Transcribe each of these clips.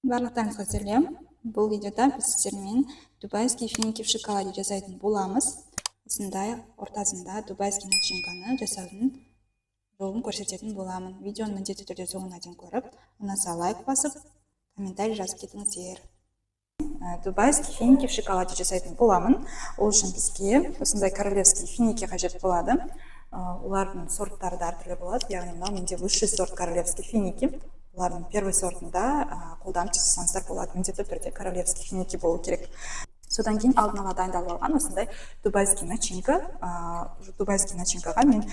Барлықтарыңызға сәлем. Бұл видеода біз сіздермен дубайский финики в шоколаде жасайтын боламыз. Осындай ортасында дубайский начинканы жасаудың жолын көрсететін боламын. Видеоны міндетті түрде соңына дейін көріп, ұнаса лайк басып, комментарий жазып кетіңіздер. Дубайский финики в шоколаде жасайтын боламын. Ол үшін бізге осындай королевский финики қажет болады. Олардың сорттары да әртүрлі болады. Яғни мынау менде высший сорт королевский финики. Олардың первый сортында қолданып жасасаңыздар болады. Міндетті түрде королевский финики болу керек. Содан кейін алдын ала дайындалып алған осындай дубайский начинка. Дубайский начинкаға мен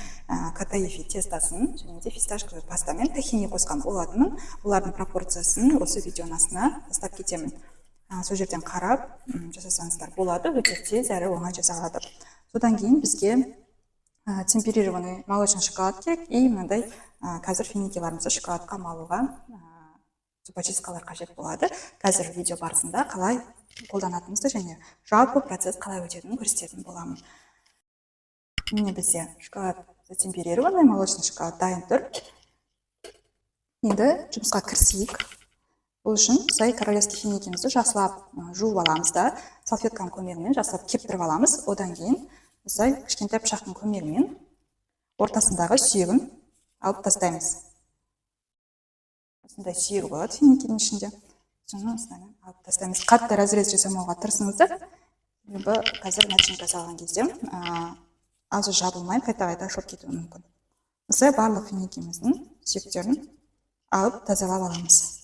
катаифи тестасын және де фисташковый пастамен тахини қосқан болатынмын. Олардың пропорциясын осы видеоның астына тастап кетемін. Сол жерден қарап жасасаңыздар болады. Өте тез әрі оңай жасалады. Содан кейін бізге темперированный молочный шоколад керек и мынандай қазір финикиларымызды шоколадқа малуға зубочисткалар қажет болады. Қазір видео барысында қалай қолданатынымызды және жалпы процесс қалай өтетінін көрсететін боламын. Міне бізде шоколад темперированный молочный шоколад дайын тұр. Енді жұмысқа кірісейік. Бұл үшін осылай королевский финикимізді жақсылап жуып аламыз да, салфетканың көмегімен жақсылап кептіріп аламыз. Одан кейін осылай кішкентай пышақтың көмегімен ортасындағы сүйегін алып тастаймыз. Осындай сүйегі болады финикидің ішінде. Соны осыдан алып тастаймыз. Қатты разрез жасамауға тырысыңыздар. Себебі қазір начинка салған кезде азы жабылмай қайта-қайта шығып кетуі мүмкін. Осылай барлық финикиміздің сүйектерін алып тазалап аламыз.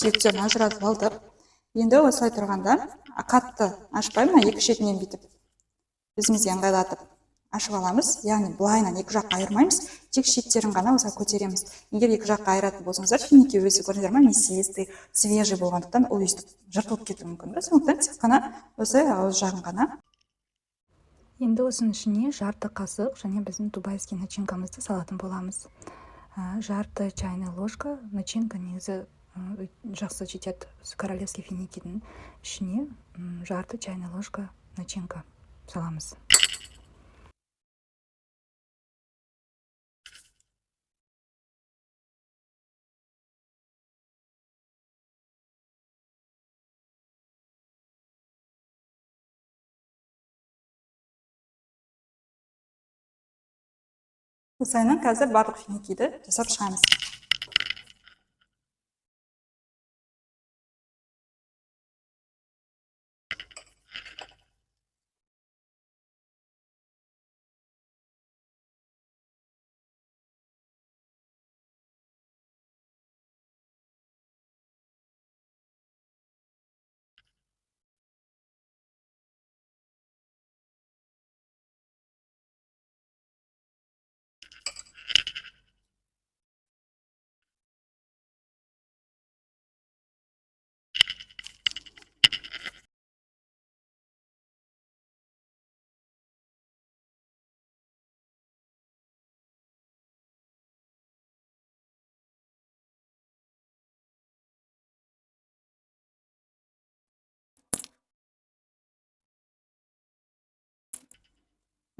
Сүйектерін ажыратып алдық. Енді осылай тұрғанда қатты ашпаймын, екі шетінен бүйтіп өзімізге ыңғайлатып ашып аламыз. Яғни былайынан екі жаққа айырмаймыз, тек шеттерін ғана осылай көтереміз. Егер екі жаққа айыратын болсаңыздар, финики өзі көрдіңіздер ме, мясистый, свежий болғандықтан ол өйстіп жыртылып кетуі мүмкін. Сондықтан тек қана осылай ауыз жағын ғана. Енді осының ішіне жарты қасық және біздің дубайский начинкамызды салатын боламыз. Жарты чайная ложка начинка негізі жақсы жетеді. Королевский финикидің ішіне жарты чайная ложка начинка саламыз. Осылайынан қазір барлық финикиді жасап шығамыз.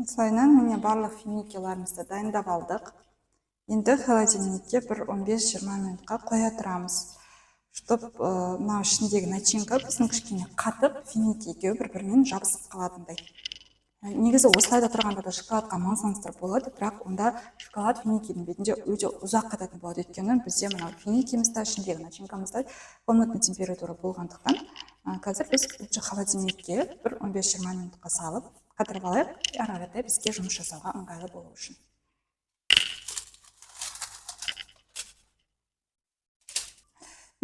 Осылайынан міне барлық финикиларымызды дайындап алдық. Енді холодильникке бір 15-20 минутқа қоя тұрамыз. Чтоб мынау ішіндегі начинка біздің кішкене қатып, финикиге бір-бірімен жабысып қалатындай. Негізі осылайда тұрғанда да шоколадқа мансаңыздар болады, бірақ онда шоколад финикидің бетінде өте ұзақ қататын болады. Өйткені бізде мынау финикимізді, ішіндегі начинкамызда комнатный температура болғандықтан, қазір біз холодильникке бір 15-20 минутқа салып қатырып алайық, ары қаратай бізге жұмыс жасауға ыңғайлы болу үшін.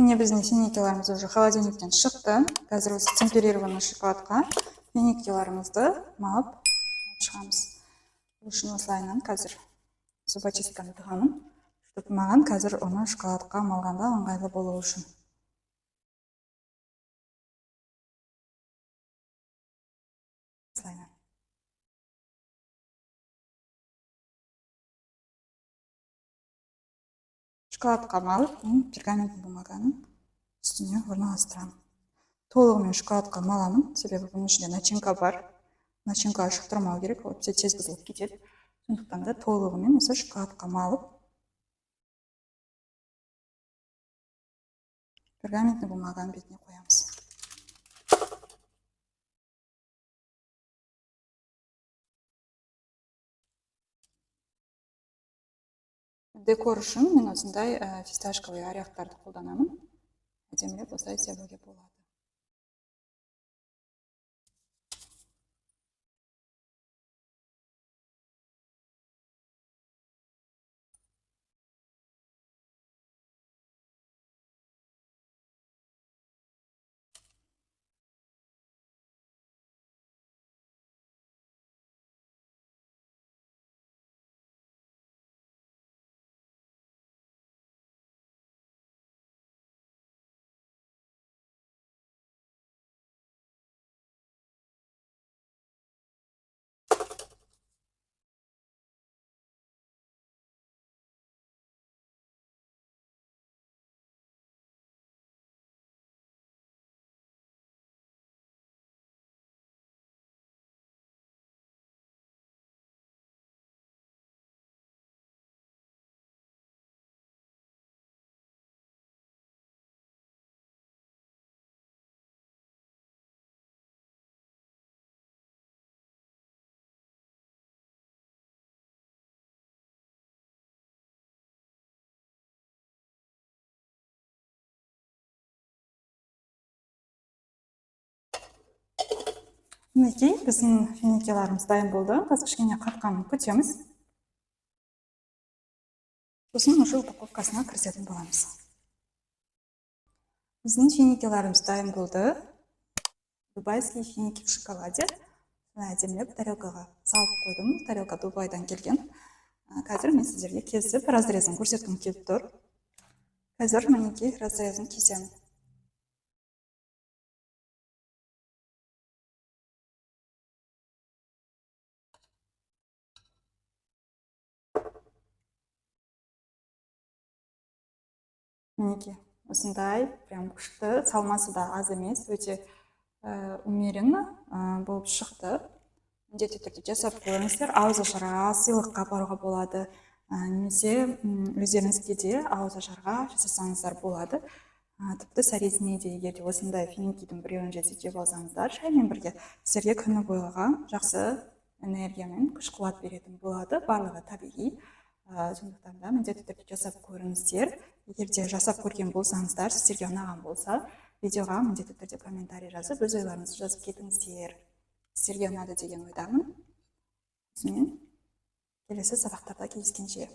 Міне біздің финикиларымыз уже холодильниктен шықты. Қазір осы темперированный шоколадқа финикиларымызды малып шығамыз. Бұл үшін осылайынан қазір зубочистканы тығамын, чтобы маған қазір оны шоколадқа малғанда ыңғайлы болу үшін. Осылайынан. Шоколадқа малып, пергамент бумаганың үстіне орналастырамын. Толығымен шоколадқа маламын, себебі бұның ішінде начинка бар. начинка шықтырмау керек, ол тез бұзылып кетеді. Сондықтан да толығымен осы шоколадқа малып пергаментный бумаганың бетіне қоямыз. Декор үшін мен осындай фисташковый орехтарды қолданамын. Әдемілеп осылай себуге болады. Мінекей, біздің финикеларымыз дайын болды. Қазір кішкене қатқанын күтеміз. Сосын уже упаковкасына кіргізетін боламыз. Біздің финикеларымыз дайын болды. Дубайский финики в шоколаде. Әдемілеп тарелкаға салып қойдым. Тарелка Дубайдан келген. Қазір мен сіздерге кесіп разрезін көрсеткім келіп тұр. Қазір мінекей разрезін кесемін. Мінекей, осындай прям күшті, салмасы да аз емес, өте умеренно болып шықты. Міндетті түрде жасап көріңіздер. Ауызашарға, сыйлыққа апаруға болады, немесе өздеріңізге де ауызашарға жасасаңыздар болады. Тіпті сәресіне де егер де осындай финикидің біреуін жеп алсаңыздар, шаймен бірге сіздерге күні бойға жақсы энергиямен күш-қуат беретін болады. Барлығы табиғи. Сондықтан да міндетті түрде жасап көріңіздер. Егер де жасап көрген болсаңыздар, сіздерге ұнаған болса, видеоға міндетті түрде комментарий жазып, өз ойларыңызды жазып кетіңіздер. Сіздерге ұнады деген ойдамын. Осымен келесі сабақтарда кездескенше.